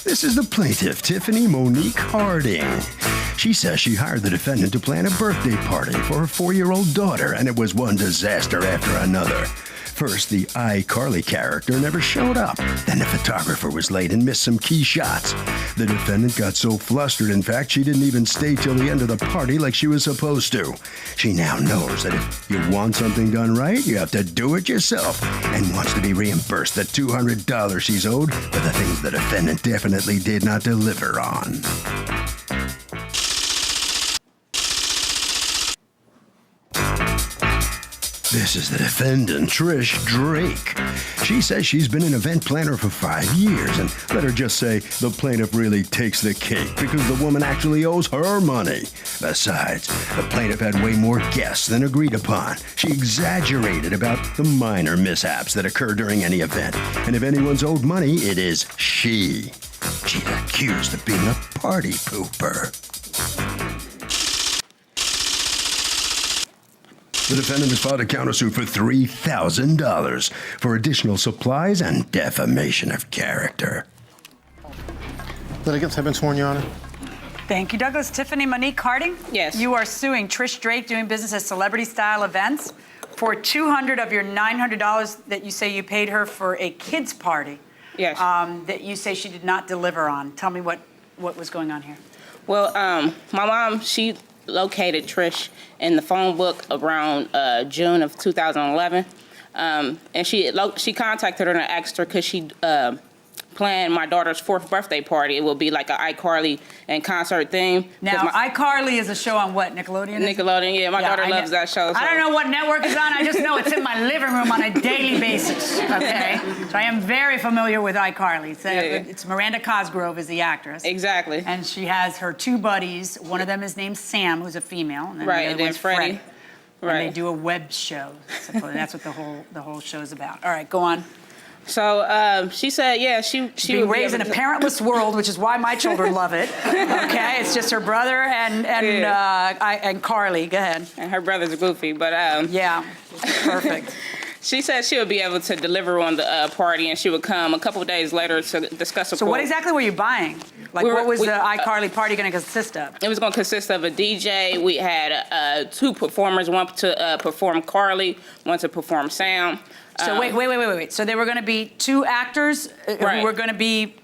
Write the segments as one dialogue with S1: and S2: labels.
S1: This is the plaintiff, Tiffany Monique Harding. She says she hired the defendant to plan a birthday party for her 4-year-old daughter, and it was one disaster after another. First, the iCarly character never showed up. Then the photographer was late and missed some key shots. The defendant got so flustered, in fact, she didn't even stay till the end of the party like she was supposed to. She now knows that if you want something done right, you have to do it yourself, and wants to be reimbursed the $200 she's owed for the things the defendant definitely did not deliver on. This is the defendant, Trish Drake. She says she's been an event planner for 5 years, and let her just say the plaintiff really takes the cake because the woman actually owes her money. Besides, the plaintiff had way more guests than agreed upon. She exaggerated about the minor mishaps that occur during any event, and if anyone's owed money, it is she. She's accused of being a party pooper. The defendant has filed a countersuit for $3,000 for additional supplies and defamation of character.
S2: Litigants have been sworn, Your Honor.
S3: Thank you, Douglas. Tiffany Monique Harding?
S4: Yes.
S3: You are suing Trish Drake, doing business at celebrity-style events, for $200 of your $900 that you say you paid her for a kids' party.
S4: Yes.
S3: That you say she did not deliver on. Tell me what was going on here.
S4: Well, my mom, she located Trish in the phone book around June of 2011, and she contacted her and asked her could she plan my daughter's 4th birthday party. It will be like an iCarly and concert theme.
S3: Now, iCarly is a show on what, Nickelodeon?
S4: Nickelodeon, yeah. My daughter loves that show. So.
S3: I don't know what network it's on. I just know it's in my living room on a daily basis, okay? So I am very familiar with iCarly. It's Miranda Cosgrove is the actress.
S4: Exactly.
S3: And she has her 2 buddies. One of them is named Sam, who's a female. And then
S4: right,
S3: the other
S4: and then
S3: one's
S4: Freddie. Right.
S3: And they do a web show. That's what the whole show's about. All right, go on.
S4: So she said, yeah, she
S3: being raised in a parentless world, which is why my children love it. Okay, it's just her brother and Carly. Go ahead.
S4: And her brother's goofy, but
S3: yeah, perfect.
S4: She said she would be able to deliver on the party, and she would come a couple of days later to discuss a
S3: So what exactly were you buying? Like, what was the iCarly party going to consist of?
S4: It was going to consist of a DJ. We had 2 performers, one to perform Carly, one to perform Sam.
S3: So wait. So there were going to be 2 actors who were going to be...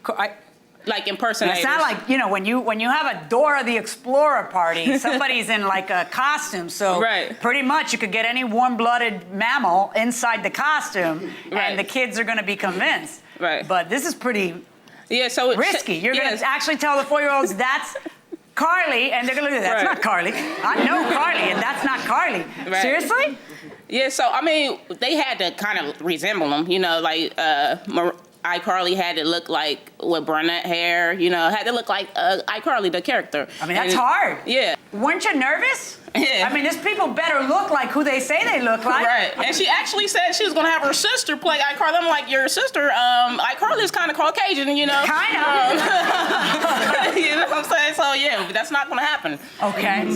S4: like impersonators.
S3: It's not like, when you have a Dora the Explorer party, somebody's in like a costume. So pretty much you could get any warm-blooded mammal inside the costume, and the kids are going to be convinced.
S4: Right.
S3: But this is pretty risky. You're going to actually tell the 4-year-olds that's Carly, and they're going to look at that's not Carly. I know Carly, and that's not Carly. Right. Seriously?
S4: Yeah, so, I mean, they had to kind of resemble them, like iCarly had to look like with brunette hair, had to look like iCarly, the character.
S3: I mean, that's hard.
S4: Yeah.
S3: Weren't you nervous?
S4: Yeah.
S3: I mean, these people better look like who they say they look like.
S4: Right. And she actually said she was going to have her sister play iCarly. I'm like, your sister, iCarly is kind of Caucasian,
S3: Kind of.
S4: you know what I'm saying? So, yeah, that's not going to happen.
S3: Okay.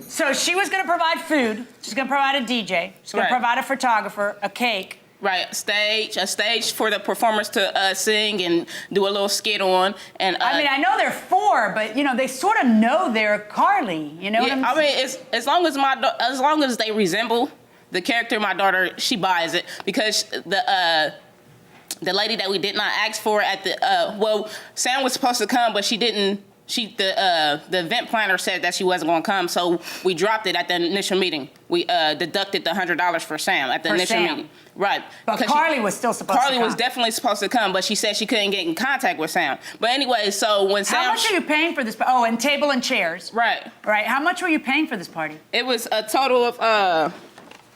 S3: So she was going to provide food. She's going to provide a DJ. She's going to provide a photographer, a cake.
S4: Right, a stage for the performers to sing and do a little skit on. And
S3: I mean, I know they're 4, but they sort of know they're Carly. You know what I'm saying?
S4: I mean, it's, as long as they resemble the character, my daughter, she buys it because the lady that we did not ask for at the Sam was supposed to come, but she didn't. The event planner said that she wasn't going to come, so we dropped it at the initial meeting. We deducted the $100 for Sam at the initial meeting. Right.
S3: But Carly was still supposed to come.
S4: Carly was definitely supposed to come, but she said she couldn't get in contact with Sam. But anyway, so when Sam...
S3: How much are you paying for this? Oh, and table and chairs.
S4: Right.
S3: Right. How much were you paying for this party?
S4: It was a total of...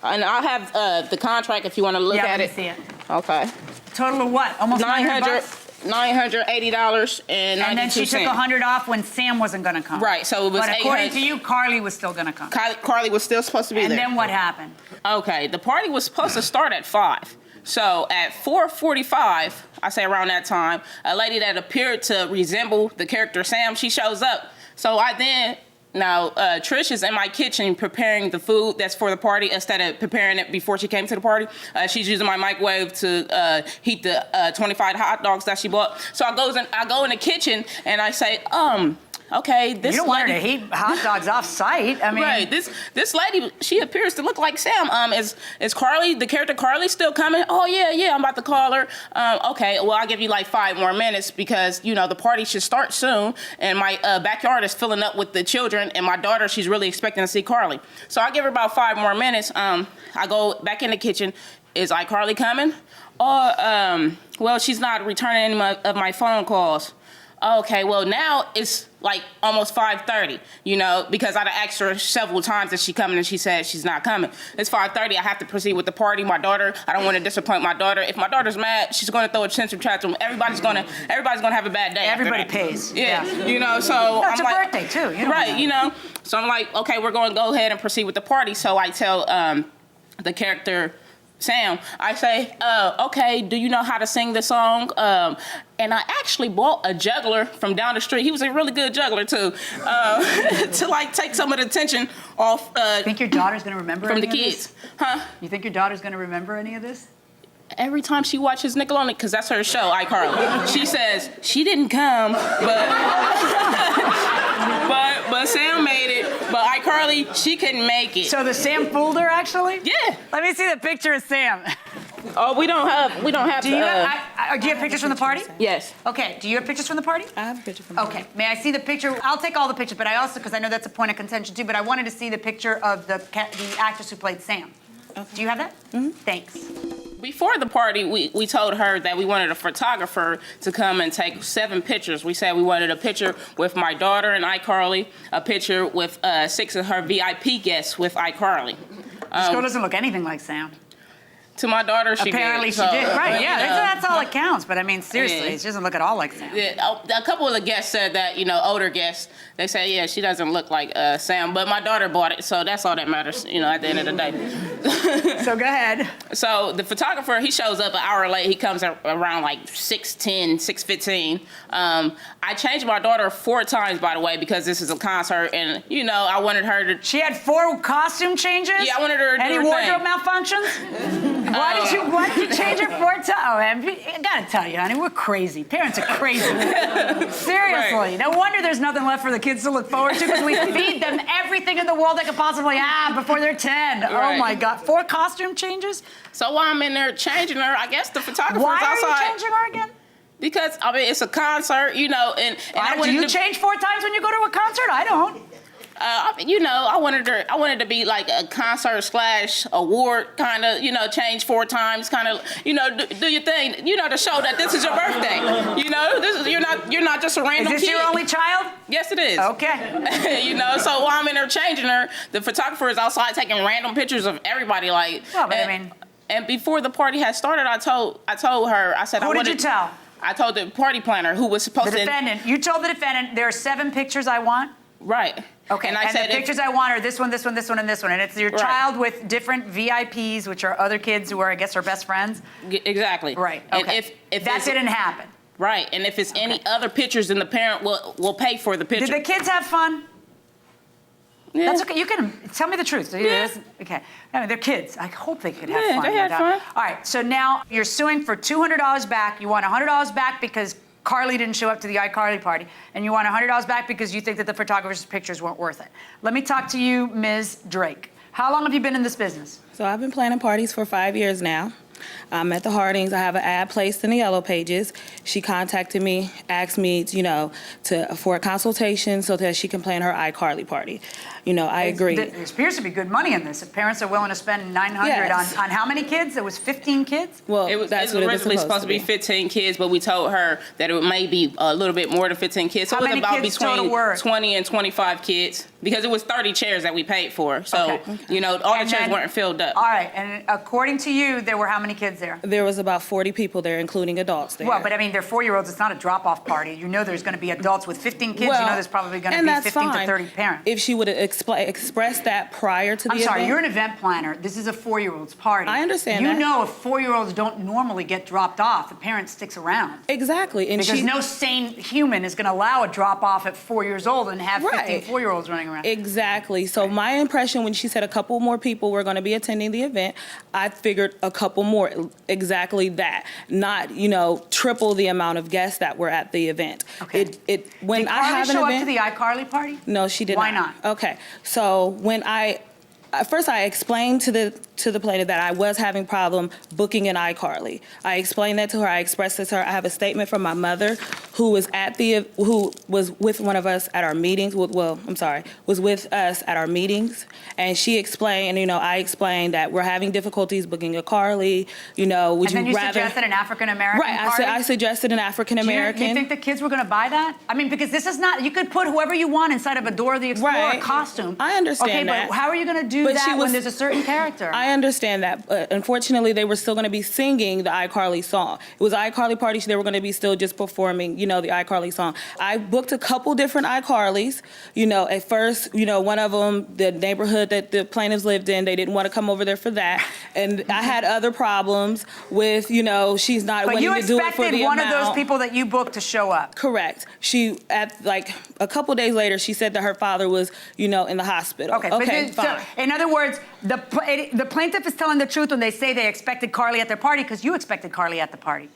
S4: and I'll have the contract if you want to look at it.
S3: Yeah, let me see it.
S4: Okay.
S3: Total of what? Almost $900?
S4: $980.92.
S3: And then she took $100 off when Sam wasn't going to come.
S4: Right, so it was $800.
S3: But according to you, Carly was still going to come.
S4: Carly was still supposed to be there.
S3: And then what happened?
S4: Okay, the party was supposed to start at 5. So at 4:45, I say around that time, a lady that appeared to resemble the character Sam, she shows up. So I then Now, Trish is in my kitchen preparing the food that's for the party instead of preparing it before she came to the party. She's using my microwave to heat the 25 hot dogs that she bought. So I go in the kitchen and I say, okay, this
S3: You don't want her to heat hot dogs off-site. I mean...
S4: Right, this lady, she appears to look like Sam. Is Carly, the character Carly, still coming? Oh, yeah, I'm about to call her. Okay, well, I'll give you like 5 more minutes because, you know, the party should start soon, and my backyard is filling up with the children, and my daughter, she's really expecting to see Carly. So I give her about 5 more minutes. I go back in the kitchen. Is iCarly coming? Well, she's not returning any of my phone calls. Okay, well, now it's like almost 5:30, you know, because I'd asked her several times if she's coming and she said she's not coming. It's 5:30. I have to proceed with the party. My daughter, I don't want to disappoint my daughter. If my daughter's mad, she's going to throw a tantrum. Everybody's going to have a bad day.
S3: Everybody pays.
S4: Yeah, you know, so
S3: it's
S4: I'm
S3: a
S4: like,
S3: birthday, too.
S4: You know. So I'm like, okay, we're going to go ahead and proceed with the party. So I tell the character, Sam, I say, okay, do you know how to sing the song? And I actually bought a juggler from down the street. He was a really good juggler, too, to, like, take some of the tension off.
S3: Think your daughter's going to remember
S4: from
S3: any
S4: the
S3: of
S4: kids.
S3: This?
S4: Huh?
S3: You think your daughter's going to remember any of this?
S4: Every time she watches Nickelodeon, because that's her show, iCarly, she says, she didn't come, but Sam made it, but iCarly, she couldn't make it.
S3: So the Sam fooled her, actually?
S4: Yeah.
S3: Let me see the picture of Sam.
S4: Oh, we don't have. Do
S3: you have pictures from the party?
S4: Yes.
S3: Okay. Do you have pictures from the party?
S2: I have a picture from the party.
S3: Okay. May I see the picture? I'll take all the pictures, but I also, because I know that's a point of contention too, but I wanted to see the picture of the actress who played Sam. Okay. Do you have that? Mm-hmm. Thanks.
S4: Before the party, we told her that we wanted a photographer to come and take 7 pictures. We said we wanted a picture with my daughter and iCarly, a picture with 6 of her VIP guests with iCarly.
S3: This girl doesn't look anything like Sam.
S4: To my daughter, she
S3: Apparently
S4: did.
S3: she did. Right, yeah, that's all that counts. But I mean, seriously, she doesn't look at all like Sam.
S4: Yeah, a couple of the guests said that, you know, older guests, they say, yeah, she doesn't look like Sam. But my daughter bought it, so that's all that matters, you know, at the end of the day.
S3: So go ahead.
S4: So the photographer, he shows up an hour late. He comes around like 6:10, 6:15. I changed my daughter 4 times, by the way, because this is a concert. And, you know, I wanted her to...
S3: She had 4 costume changes?
S4: Yeah, I wanted her to do
S3: Any
S4: her
S3: wardrobe
S4: thing.
S3: malfunctions? Why did you change her 4 times? Oh, man, I gotta tell you, honey, we're crazy. Parents are crazy. Seriously. Right. No wonder there's nothing left for the kids to look forward to, because we feed them everything in the world they could possibly have before they're 10. Right. Oh my God, 4 costume changes?
S4: So while I'm in there changing her, I guess the photographer's
S3: outside.
S4: Why
S3: are you changing her again?
S4: Because, I mean, it's a concert, you know, and
S3: do you change 4 times when you go to a concert? I don't.
S4: You know, I wanted to be like a concert / award kind of, you know, change 4 times, kind of, you know, do your thing, you know, to show that this is your birthday. You know, you're not just a random kid.
S3: Is this your only child?
S4: Yes, it is.
S3: Okay.
S4: You know, so while I'm in there changing her, the photographer is outside taking random pictures of everybody, like.
S3: Well, but I mean.
S4: And before the party had started, I told her, I said,
S3: Who did you tell?
S4: I told the party planner who was supposed to.
S3: The defendant. You told the defendant there are 7 pictures I want.
S4: Right.
S3: Okay. And I said the pictures I want are this one, this one, this one, and this one. And it's your child with different VIPs, which are other kids who are, I guess, her best friends.
S4: Exactly.
S3: Right. Okay.
S4: And if
S3: that didn't happen.
S4: Right. And if it's any other pictures, then the parent will pay for the picture.
S3: Did the kids have fun?
S4: Yeah.
S3: That's okay. You can tell me the truth.
S4: Yeah.
S3: Okay. I mean, they're kids. I hope they could have fun.
S4: Yeah, they had fun.
S3: All right. So now you're suing for $200 back. You want $100 back because Carly didn't show up to the iCarly party, and you want $100 back because you think that the photographer's pictures weren't worth it. Let me talk to you, Ms. Drake. How long have you been in this business?
S2: So I've been planning parties for 5 years now. I'm at the Hardings. I have an ad placed in the Yellow Pages. She contacted me, asked me, you know, for a consultation so that she can plan her iCarly party. You know, I agree.
S3: There appears to be good money in this. If parents are willing to spend $900 on how many kids? It was 15 kids?
S2: Well,
S4: it was originally supposed to be 15 kids, but we told her that it may be a little bit more than 15 kids. So
S3: how
S4: it was about between 20 and 25 kids, because it was 30 chairs that we paid for. So, you know, all the chairs weren't filled up.
S3: All right. And according to you, there were how many kids there?
S2: There was about 40 people there, including adults there.
S3: Well, but I mean, they're 4-year-olds. It's not a drop-off party. You know there's going to be adults with 15 kids.
S2: Well,
S3: you know there's probably going to be 15 to 30 parents.
S2: If she would have expressed that prior to the event.
S3: I'm sorry, you're an event planner. This is a 4-year-old's party.
S2: I understand
S3: that.
S2: You
S3: know if 4-year-olds don't normally get dropped off, the parent sticks around.
S2: Exactly. And
S3: because no sane human is going to allow a drop-off at 4 years old and have 15 4-year-olds running flying around.
S2: Exactly. So my impression when she said a couple more people were going to be attending the event, I figured a couple more, exactly that, not, triple the amount of guests that were at the event.
S3: Okay.
S2: When
S3: did
S2: I
S3: Carly
S2: have an
S3: show
S2: event,
S3: up to the iCarly party?
S2: No, she did
S3: Why
S2: not.
S3: not?
S2: Okay. So when first I explained to the plaintiff that I was having problem booking an iCarly. I explained that to her. I expressed it to her. I have a statement from my mother who was with one of us at our meetings. Was with us at our meetings, and she explained, and I explained that we're having difficulties booking a Carly. Would
S3: and then
S2: you
S3: you
S2: rather?
S3: Suggested an African American.
S2: Right. I suggested an African American.
S3: Do you think the kids were going to buy that? I mean, because this is not. You could put whoever you want inside of a Dora the Explorer costume.
S2: I understand that.
S3: Okay, but how are you going to do that when there's a certain character?
S2: I understand that, but unfortunately, they were still going to be singing the iCarly song. It was an iCarly party, so they were going to be still just performing, the iCarly song. I booked a couple different iCarlys. At first, one of them, the neighborhood that the plaintiffs lived in, they didn't want to come over there for that. And I had other problems with, she's not willing to do it for the amount.
S3: But you expected one of those people that you booked to show up.
S2: Correct. She, a couple days later, she said that her father was, in the hospital.
S3: Okay,
S2: fine.
S3: So, in other words, the plaintiff is telling the truth when they say they expected Carly at their party because you expected Carly at the party.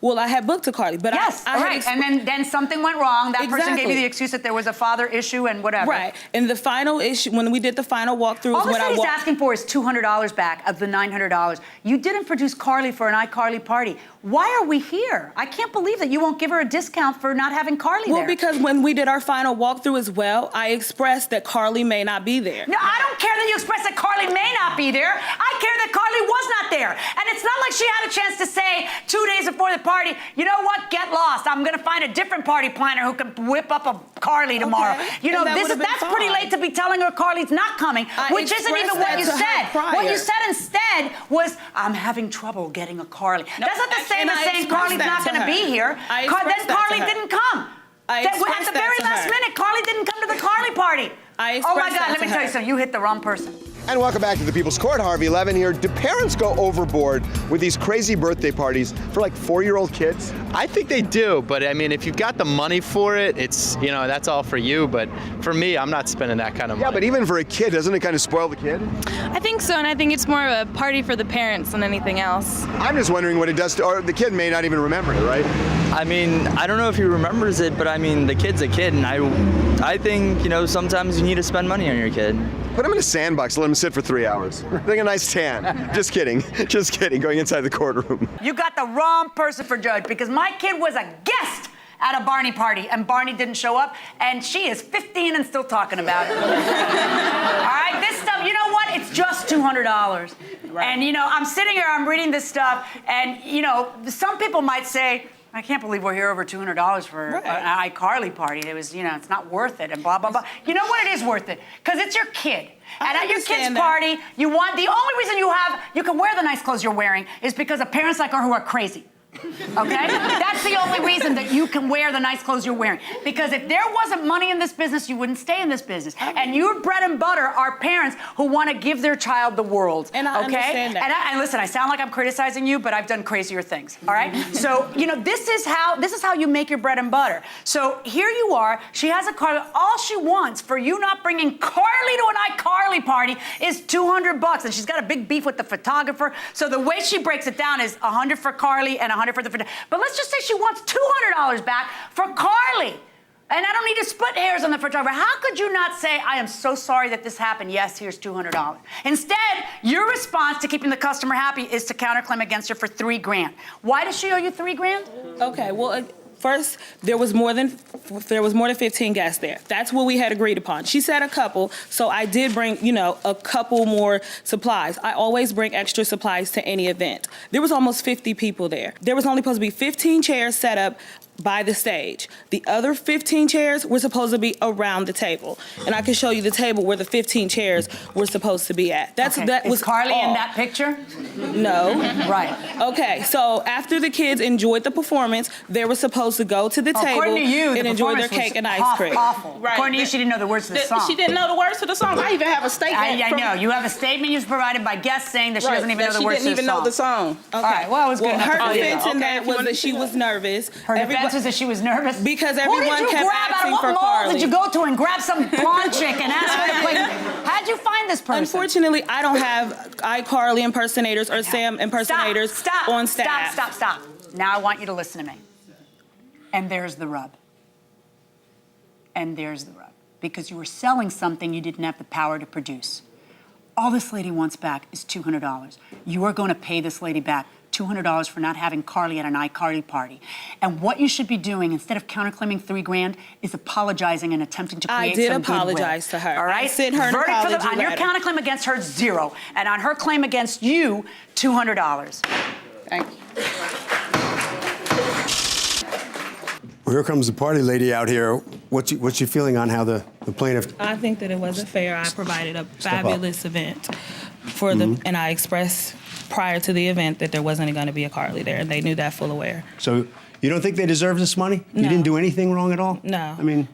S2: Well, I had booked a Carly, but
S3: yes, and then something went wrong. That person gave you the excuse that there was a father issue and whatever.
S2: Right, and the final issue, when we did the final walkthrough,
S3: all the city's asking for is $200 back of the $900. You didn't produce Carly for an iCarly party. Why are we here? I can't believe that you won't give her a discount for not having Carly there.
S2: Well, because when we did our final walkthrough as well, I expressed that Carly may not be there.
S3: No, I don't care that you expressed that Carly may not be there. I care that Carly was not there. And it's not like she had a chance to say 2 days before the party, you know what, get lost. I'm going to find a different party planner who can whip up a Carly tomorrow.
S2: Okay.
S3: That's pretty late to be telling her Carly's not coming, which isn't even what you said. What you said instead was, I'm having trouble getting a Carly. No, that's not the same as saying Carly's not going to be here. Then Carly didn't come. At the very last minute, Carly didn't come to the Carly party. Oh my God, let me tell you something. You hit the wrong person.
S5: And welcome back to the People's Court. Harvey Levin here. Do parents go overboard with these crazy birthday parties for like 4-year-old kids?
S6: I think they do, but I mean, if you've got the money for it, it's, that's all for you. But for me, I'm not spending that kind of money.
S5: Yeah, but even for a kid, doesn't it kind of spoil the kid?
S7: I think so, and I think it's more of a party for the parents than anything else.
S5: I'm just wondering what it does to, or the kid may not even remember it, right?
S8: I mean, I don't know if he remembers it, but I mean, the kid's a kid, and I think, sometimes you need to spend money on your kid.
S5: Put him in a sandbox, let him sit for 3 hours. Take a nice tan. Just kidding, going inside the courtroom.
S3: You got the wrong person for judge because my kid was a guest at a Barney party and Barney didn't show up and she is 15 and still talking about it. All right, this stuff, you know what? It's just $200. Right. And I'm sitting here, I'm reading this stuff and some people might say, I can't believe we're here over $200 for an iCarly party. It was, it's not worth it and blah, blah, blah. You know what? It is worth it because it's your kid. And at your kid's party, the only reason you can wear the nice clothes you're wearing is because of parents like her who are crazy. Okay? That's the only reason that you can wear the nice clothes you're wearing. Because if there wasn't money in this business, you wouldn't stay in this business. And your bread and butter are parents who want to give their child the world.
S2: And I understand that.
S3: And listen, I sound like I'm criticizing you, but I've done crazier things. All right? So, this is how you make your bread and butter. So here you are. She has a Carly. All she wants for you not bringing Carly to an iCarly party is $200. And she's got a big beef with the photographer. So the way she breaks it down is $100 for Carly and $100 for the photographer. But let's just say she wants $200 back for Carly. And I don't need to split hairs on the photographer. How could you not say, I am so sorry that this happened. Yes, here's $200. Instead, your response to keeping the customer happy is to counterclaim against her for $3,000. Why does she owe you $3,000?
S2: Okay, well, first, there was more than 15 guests there. That's what we had agreed upon. She said a couple, so I did bring, a couple more supplies. I always bring extra supplies to any event. There was almost 50 people there. There was only supposed to be 15 chairs set up by the stage. The other 15 chairs were supposed to be around the table. And I can show you the table where the 15 chairs were supposed to be at. That was
S3: Carly
S2: all.
S3: in that picture?
S2: No.
S3: Right.
S2: Okay, so after the kids enjoyed the performance, they were supposed to go to the table and enjoy their cake and ice cream.
S3: Awful.
S4: Right.
S3: According to you, she didn't know the words to the song.
S4: She didn't know the words to the song. I even have a statement.
S3: I know. You have a statement you provided by guests saying that she doesn't even know the words to the song.
S4: She didn't even know the song.
S3: Okay. All right, well, it was good enough.
S2: Her defense in that was that she was nervous.
S3: Her defense answer is that she was nervous?
S2: Because everyone kept asking for
S3: What mall
S2: Carly.
S3: did you go to and grab some blonde chick and ask her to play? How'd you find this person?
S2: Unfortunately, I don't have iCarly impersonators or Sam impersonators on staff.
S3: Stop. Now I want you to listen to me. And there's the rub. Because you were selling something you didn't have the power to produce. All this lady wants back is $200. You are going to pay this lady back $200 for not having Carly at an iCarly party. And what you should be doing, instead of counterclaiming $3 grand, is apologizing and attempting to create some goodwill.
S2: I did apologize to her.
S3: All right?
S2: I sent her an apology letter.
S3: On your counterclaim against her, $0. And on her claim against you, $200.
S4: Thank you.
S1: Well, here comes the party lady out here. What's your feeling on how the plaintiff?
S2: I think that it wasn't fair. I provided a fabulous event for them, and I expressed prior to the event that there wasn't going to be a Carly there, and they knew that full aware.
S1: So you don't think they deserve this money?
S2: No.
S1: You didn't do anything wrong at all?
S2: No.
S1: I mean,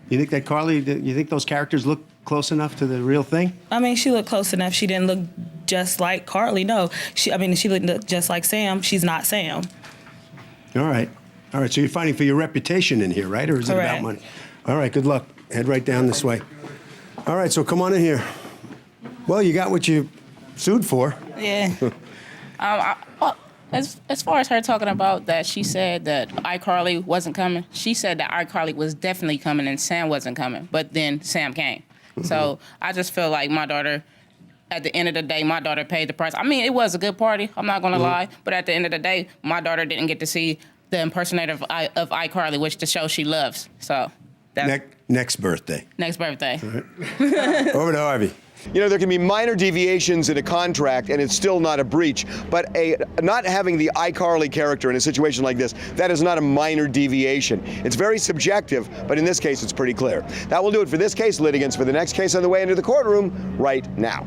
S1: you think that Carly? You think those characters look close enough to the real thing?
S2: I mean, she looked close enough. She didn't look just like Carly. No, she looked just like Sam. She's not Sam.
S1: All right. So you're fighting for your reputation in here, right? Or is it about
S2: Correct.
S1: money? All right, good luck. Head right down this way. All right, so come on in here. Well, you got what you sued for.
S4: Yeah. As far as her talking about that, she said that iCarly wasn't coming. She said that iCarly was definitely coming and Sam wasn't coming, but then Sam came. So I just feel like my daughter, at the end of the day, my daughter paid the price. I mean, it was a good party, I'm not gonna lie, but at the end of the day, my daughter didn't get to see the impersonator of iCarly, which the show she loves. So that's
S1: Next birthday.
S4: next birthday.
S1: All right. Over to Harvey.
S5: You know, there can be minor deviations in a contract and it's still not a breach, but not having the iCarly character in a situation like this, that is not a minor deviation. It's very subjective, but in this case, it's pretty clear. That will do it for this case. Litigants for the next case on the way into the courtroom right now.